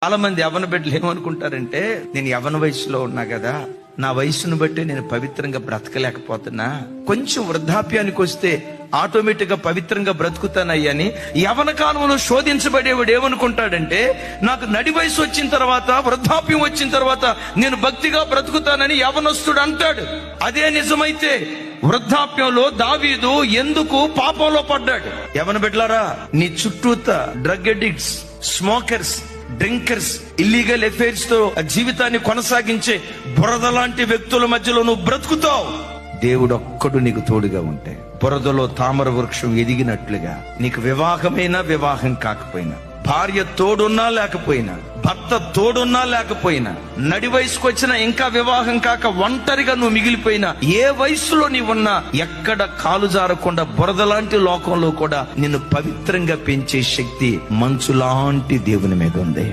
చాలా మంది యవ్వన బిడ్డలు ఏమనుకుంటారంటే, నేను యవ్వన వయసులో ఉన్నా కదా, నా వయసును బట్టి నేను పవిత్రంగా బ్రతకలేకపోతున్నా, కొంచెం వృద్ధాప్యానికి వస్తే ఆటోమేటిక్ గా పవిత్రంగా బ్రతుకుతానయ్యని యవన కాలంలో శోధించబడేవాడు ఏమనుకుంటాడంటే, నాకు నడి వయసు వచ్చిన తర్వాత, వృద్ధాప్యం వచ్చిన తర్వాత నేను భక్తిగా బ్రతుకుతానని యవనస్తుడు అంటాడు. అదే నిజమైతే వృద్ధాప్యంలో దావీదు ఎందుకు పాపంలో పడ్డాడు? యవన బిడ్డలారా, నీ చుట్టూత drug addicts, smokers, drinkers, illegal affairs తో జీవితాన్ని కొనసాగించే బురద లాంటి వ్యక్తుల మధ్యలో నువ్వు బ్రతుకుతావు. దేవుడు ఒక్కడు నీకు తోడుగా ఉంటే, బురదలో తామర వృక్షం ఎదిగినట్లుగా, నీకు వివాహమైనా వివాహం కాకపోయినా, భార్య తోడున్నా లేకపోయినా, భర్త తోడున్నా లేకపోయినా, నడి వయసుకు వచ్చినా ఇంకా వివాహం కాక ఒంటరిగా నువ్వు మిగిలిపోయినా, ఏ వయసులో నీవున్నా, ఎక్కడ కాలు జారకుండా బురద లాంటి లోకంలో కూడా నిన్ను పవిత్రంగా పెంచే శక్తి మంచు లాంటి దేవుని మీద ఉంది.